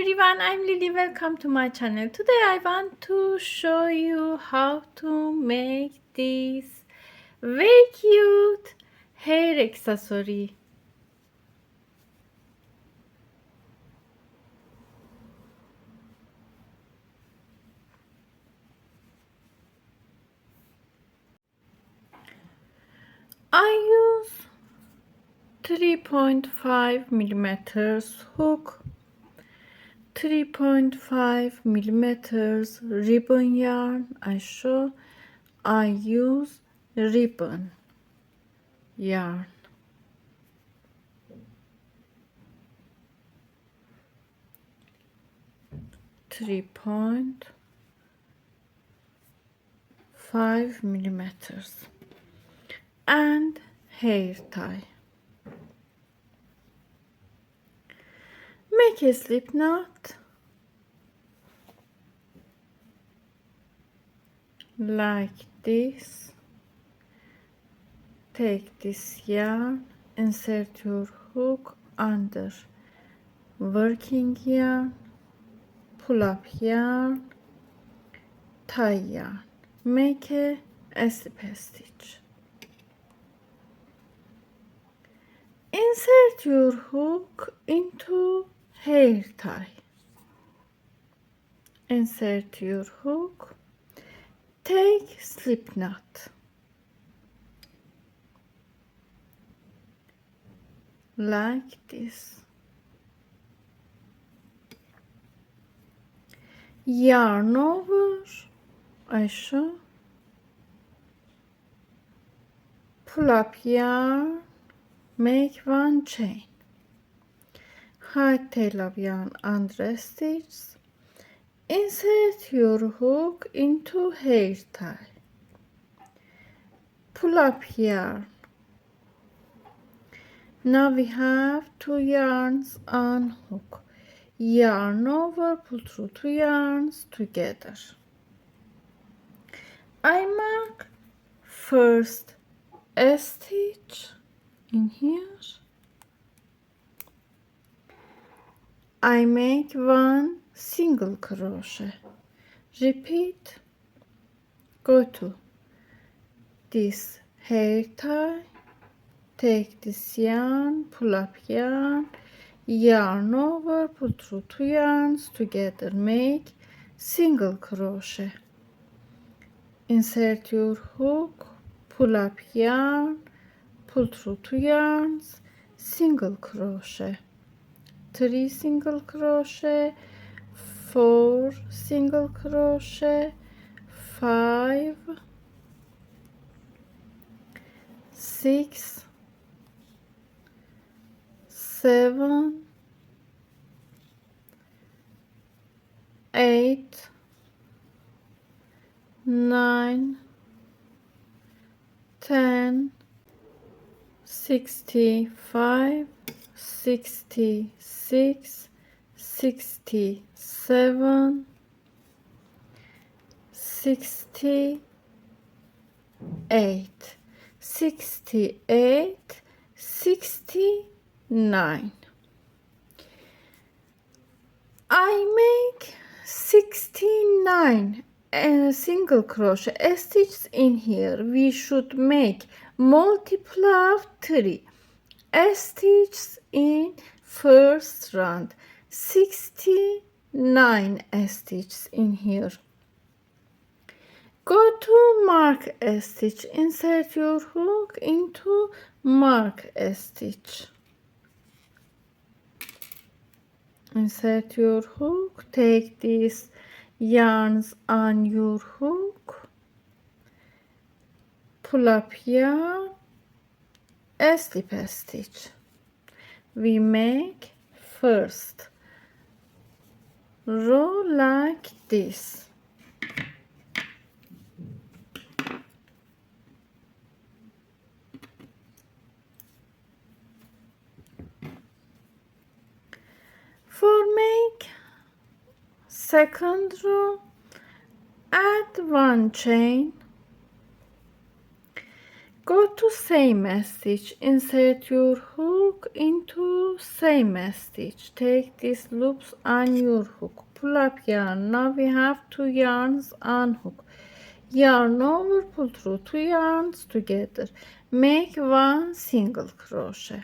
everyone, I'm Lily. Welcome to my channel. Today I want to show you how to make this very cute hair accessory. I use 3.5 millimeters hook, 3.5 millimeters ribbon yarn. I use ribbon yarn. 3.5 millimeters and hair tie. Make a slip knot like this. Take this yarn, insert your hook under working yarn, pull up yarn, tie yarn, make a slip stitch. Insert your hook into hair tie. Insert your hook, take slip knot like this. Yarn over, pull up yarn, make one chain, hide tail of yarn under stitch, insert your hook into hair tie, pull up yarn. Now we have two yarns on hook. Yarn over, pull through two yarns together. I mark first a stitch in here. I make one single crochet. Repeat. Go to this hair tie. Take this yarn, pull up yarn, yarn over, pull through two yarns together, make single crochet. Insert your hook, pull up yarn, pull through two yarns, single crochet, 3 single crochet, 4 single crochet, 5, 6, 7, 8, 9, 10, 65, 66, 67, 68, 68, 69. I make 69 single crochet stitches in here. We should make multiple of 3 stitches in first round, 69 stitches in here. Go to mark a stitch, insert your hook into mark a stitch. Insert your hook, take these yarns on your hook, pull up yarn, a slip stitch. We make first row like this. For make second row, add one chain, go to same stitch, insert your hook into same stitch, take these loops on your hook, pull up yarn. Now we have 2 yarns on hook, yarn over, pull through 2 yarns together, make 1 single crochet,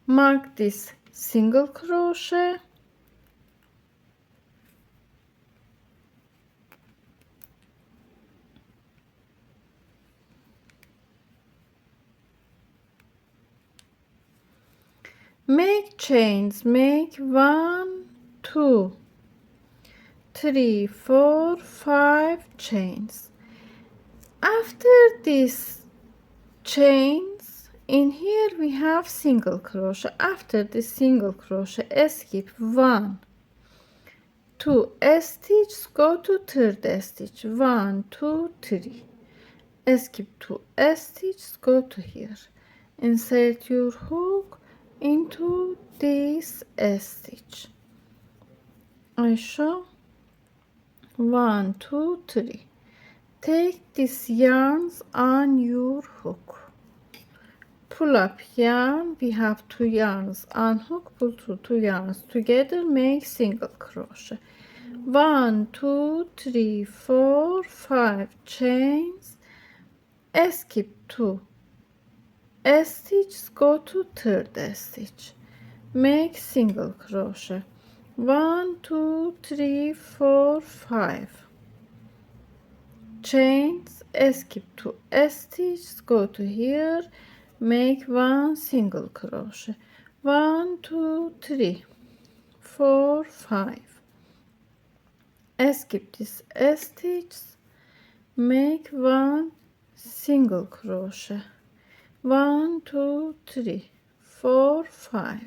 mark this single crochet, make chains, make 1 2 3 4 5 chains. After this chains, in here we have single crochet. After this single crochet, skip 1 2 stitches, go to third stitch, 1 2 3, skip 2 stitches, go to here, insert your hook into this stitch. I show 1 2 3, take these yarns on your hook, pull up yarn. We have 2 yarns on hook, pull through 2 yarns together, make single crochet, 1 2 3 4 5 chains, skip 2 stitches, go to third stitch, make single crochet, 1 2 3 4 5 chains, skip 2 stitches, go to here, make 1 single crochet, 1 2 3 4 5, skip this stitch, make 1 single crochet, 1 2 3 4 5,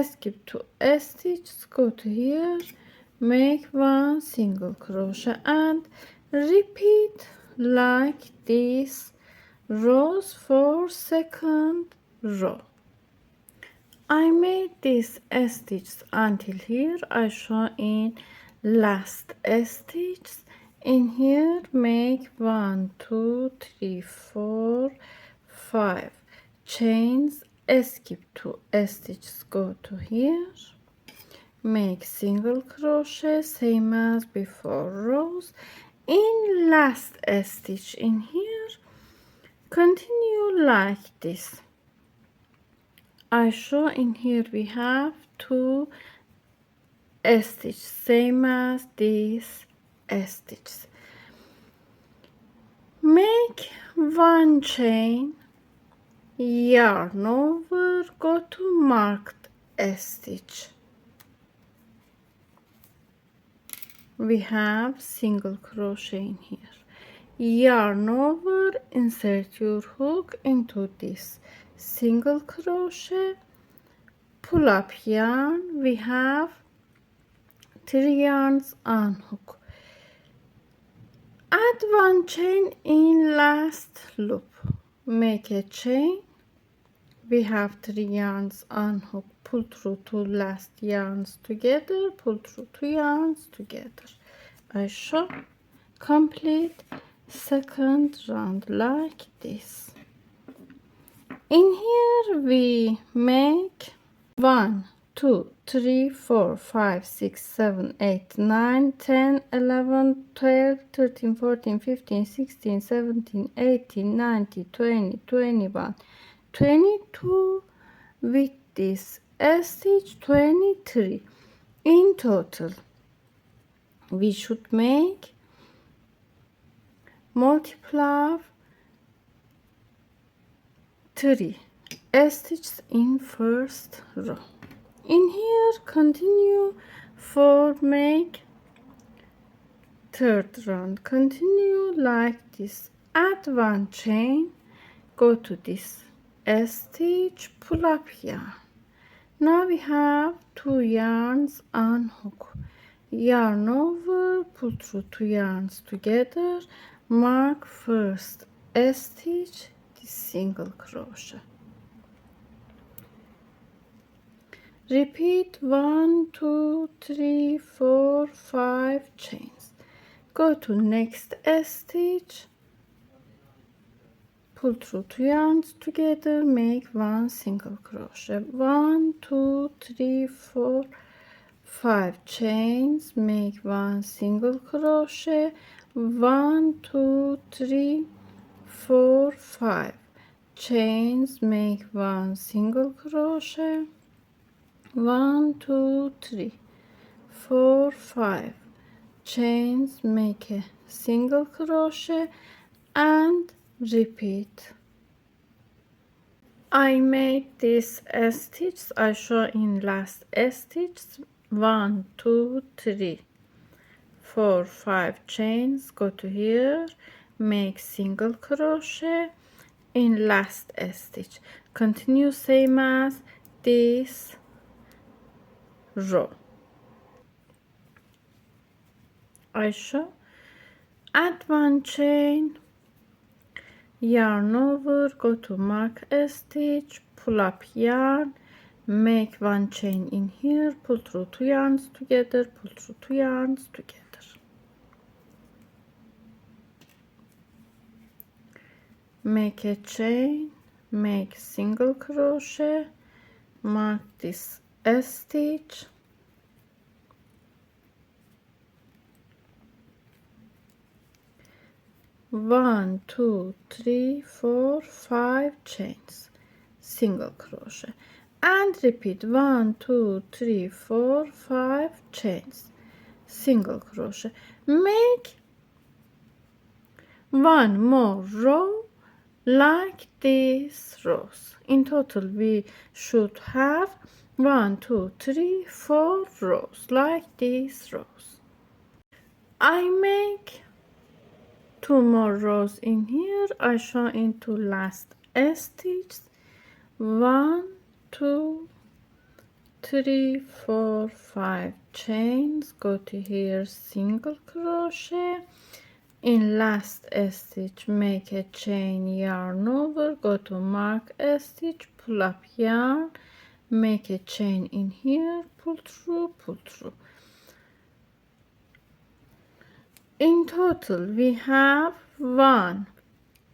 skip 2 stitches, go to here, make 1 single crochet, and repeat like this rows for second row. I made this stitches until here. I show in last stitch. In here make 1 2 3 4 5 chains, skip 2 stitches, go to here, make single crochet, same as before rows. In last stitch in here, continue like this. I show in here we have 2 stitches, same as this stitches. Make 1 chain, yarn over, go to marked stitch. We have single crochet in here, yarn over, insert your hook into this single crochet, pull up yarn. We have 3 yarns on hook, add 1 chain in last loop, make a chain. We have 3 yarns on hook, pull through 2 last yarns together, pull through 2 yarns together. I show complete second round like this. In here we make 1 2 3 4 5 6 7 8 9 10 11 12 13 14 15 16 17 18 19 20 21 22 with this stitch, 23 in total. We should make multiply 3 stitches in first row. In here continue for make third round, continue like this, add 1 chain, go to this stitch, pull up yarn. Now we have 2 yarns on hook, yarn over, pull through 2 yarns together, mark first stitch, this single crochet, repeat 1 2 3 4 5 chains, go to next stitch, pull through 2 yarns together, make 1 single crochet. 1 2 3 4 5 chains, make 1 single crochet. 1 2 3 4 5 chains, make 1 single crochet. 1 2 3 4 5 chains, make a single crochet and repeat. I made this stitch I show in last stitch. 1 2 3 4 5 chains, go to here, make single crochet in last stitch, continue same as this row. I show, add 1 chain, yarn over, go to mark a stitch, pull up yarn, make 1 chain in here, pull through 2 yarns together, pull through 2 yarns together, make a chain, make single crochet, mark this stitch, one two three four 5 chains, single crochet, and repeat 1 2 3 4 5 chains, single crochet. Make 1 more row like these rows. In total we should have 1 2 3 4 rows like these rows. I make 2 more rows in here. I show into last stitch. 1 2 3 4 5 chains, go to here, single crochet, in last stitch make a chain, yarn over, go to mark a stitch, pull up yarn, make a chain in here, pull through. In total we have 1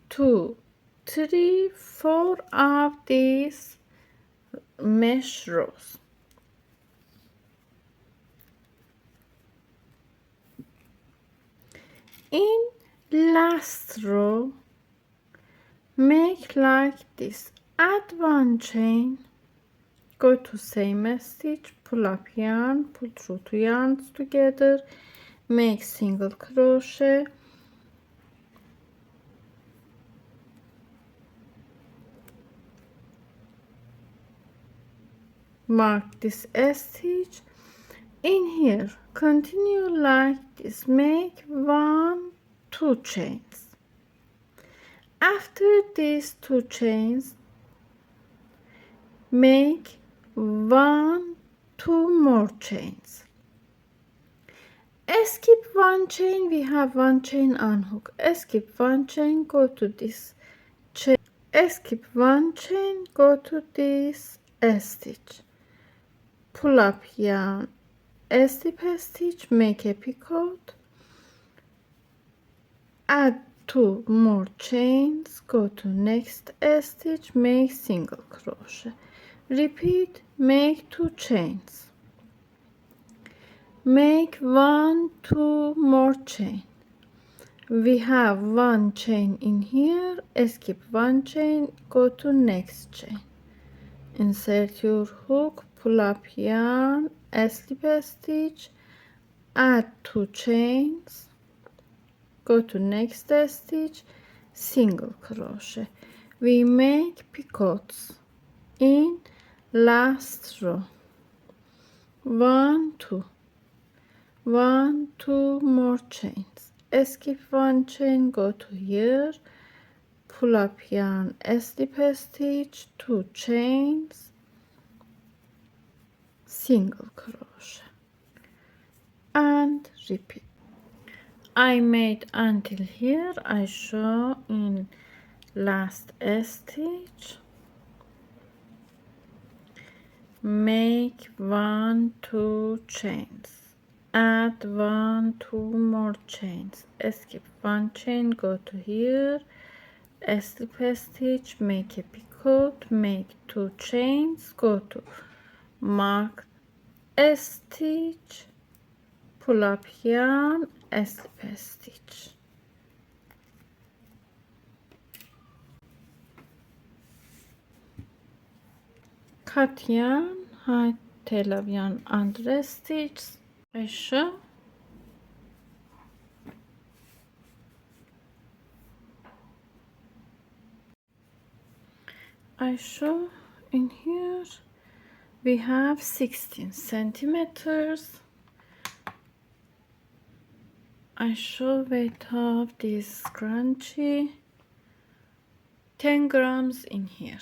2 3 4 of these mesh rows. In last row make like this, add 1 chain, go to same stitch, pull up yarn, pull through 2 yarns together, make single crochet, mark this stitch, in here continue like this, make 1 2 chains. After these 2 chains make 1 2 more chains, skip 1 chain, we have 1 chain unhook, skip 1 chain, go to this chain, skip 1 chain, go to this stitch, pull up yarn, slip a stitch, make a picot, add 2 more chains, go to next stitch, make single crochet, repeat, make 2 chains, make 1 2 more chain, we have 1 chain in here, skip 1 chain, go to next chain, insert your hook, pull up yarn, slip a stitch, add 2 chains, go to next stitch, single crochet, we make picots in last row, 1 2 1 2 more chains, skip 1 chain, go to here, pull up yarn, slip a stitch, 2 chains, single crochet, and repeat. I made until here. I show in last stitch, make 1 2 chains, add 1 2 more chains, skip 1 chain, go to here, a slip stitch, make a picot, make 2 chains, go to mark a stitch, pull up yarn, a slip stitch. Cut yarn, hide tail of yarn under stitch. I show in here we have 16 centimeters. I show weight of this scrunchie 10 grams in here.